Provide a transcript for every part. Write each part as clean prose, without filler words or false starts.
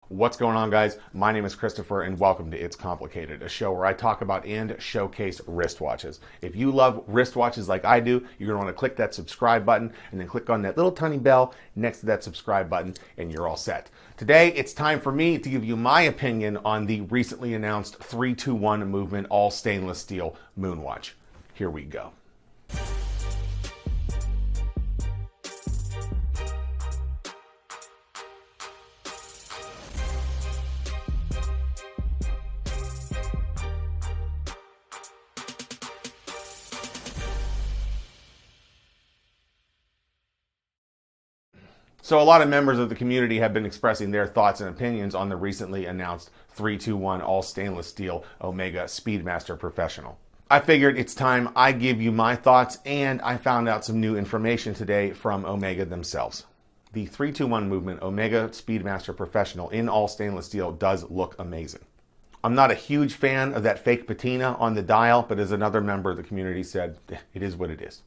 What's going on, guys? My name is Christopher and welcome to It's Complicated, a show where I talk about and showcase wristwatches. If you love wristwatches like I do, you're going to want to click that subscribe button and then click on that little tiny bell next to that subscribe button and you're all set. Today, it's time for me to give you my opinion on the recently announced 3-2-1 movement all stainless steel Moonwatch. Here we go. So a lot of members of the community have been expressing their thoughts and opinions on the recently announced 3-2-1 all stainless steel Omega Speedmaster Professional. I figured it's time I give you my thoughts, and I found out some new information today from Omega themselves. The 3-2-1 movement Omega Speedmaster Professional in all stainless steel does look amazing. I'm not a huge fan of that fake patina on the dial, but as another member of the community said, it is what it is.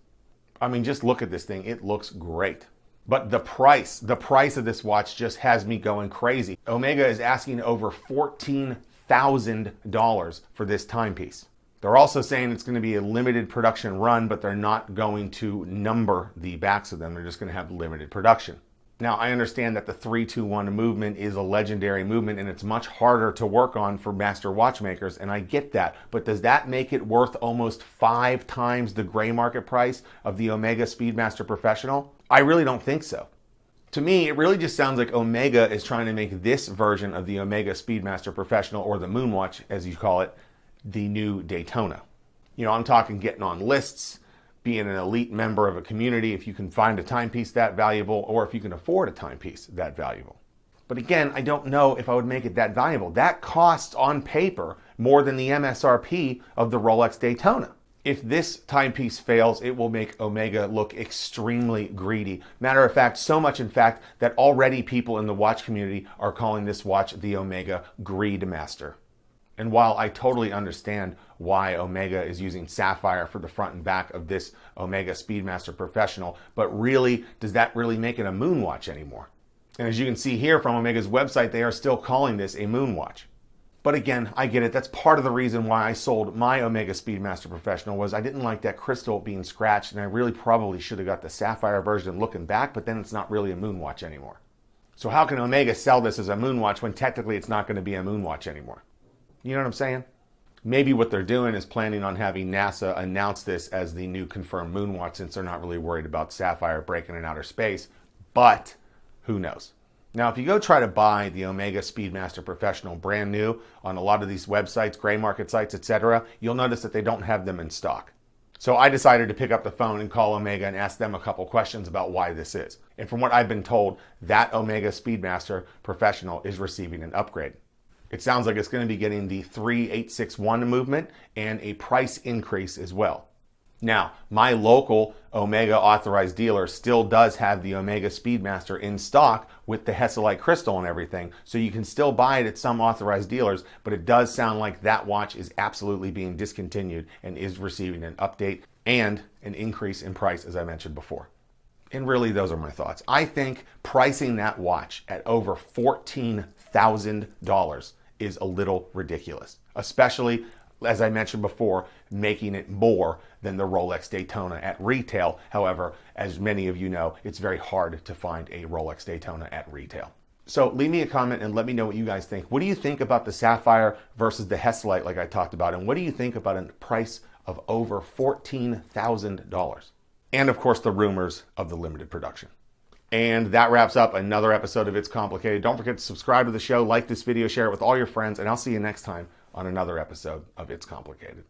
I mean, just look at this thing. It looks great. But the price of this watch just has me going crazy. Omega is asking over $14,000 for this timepiece. They're also saying it's going to be a limited production run, but they're not going to number the backs of them. They're just going to have limited production. Now, I understand that the 3-2-1 movement is a legendary movement and it's much harder to work on for master watchmakers, and I get that. But does that make it worth almost 5 times the gray market price of the Omega Speedmaster Professional? I really don't think so. To me, it really just sounds like Omega is trying to make this version of the Omega Speedmaster Professional, or the Moonwatch as you call it, the new Daytona. You know, I'm talking getting on lists, being an elite member of a community if you can find a timepiece that valuable, or if you can afford a timepiece that valuable. But again, I don't know if I would make it that valuable. That costs on paper more than the MSRP of the Rolex Daytona. If this timepiece fails, it will make Omega look extremely greedy. Matter of fact, so much in fact that already people in the watch community are calling this watch the Omega Greedmaster. And while I totally understand why Omega is using sapphire for the front and back of this Omega Speedmaster Professional, but really, does that really make it a Moonwatch anymore? And as you can see here from Omega's website, they are still calling this a Moonwatch. But again, I get it. That's part of the reason why I sold my Omega Speedmaster Professional, was I didn't like that crystal being scratched, and I really probably should have got the sapphire version looking back, but then it's not really a Moonwatch anymore. So how can Omega sell this as a Moonwatch when technically it's not going to be a Moonwatch anymore? You know what I'm saying? Maybe what they're doing is planning on having NASA announce this as the new confirmed Moonwatch, since they're not really worried about sapphire breaking in outer space, but who knows? Now, if you go try to buy the Omega Speedmaster Professional brand new on a lot of these websites, gray market sites, etc., you'll notice that they don't have them in stock. So I decided to pick up the phone and call Omega and ask them a couple questions about why this is. And from what I've been told, that Omega Speedmaster Professional is receiving an upgrade. It sounds like it's going to be getting the 3861 movement and a price increase as well. Now, my local Omega authorized dealer still does have the Omega Speedmaster in stock with the Hesselite crystal and everything, so you can still buy it at some authorized dealers, but it does sound like that watch is absolutely being discontinued and is receiving an update and an increase in price, as I mentioned before. And really, those are my thoughts. I think pricing that watch at over $14,000 is a little ridiculous, especially, as I mentioned before, making it more than the Rolex Daytona at retail. However, as many of you know, it's very hard to find a Rolex Daytona at retail. So leave me a comment and let me know what you guys think. What do you think about the sapphire versus the Hesselite like I talked about? And what do you think about a price of over $14,000? And of course, the rumors of the limited production. And that wraps up another episode of It's Complicated. Don't forget to subscribe to the show, like this video, share it with all your friends, and I'll see you next time on another episode of It's Complicated.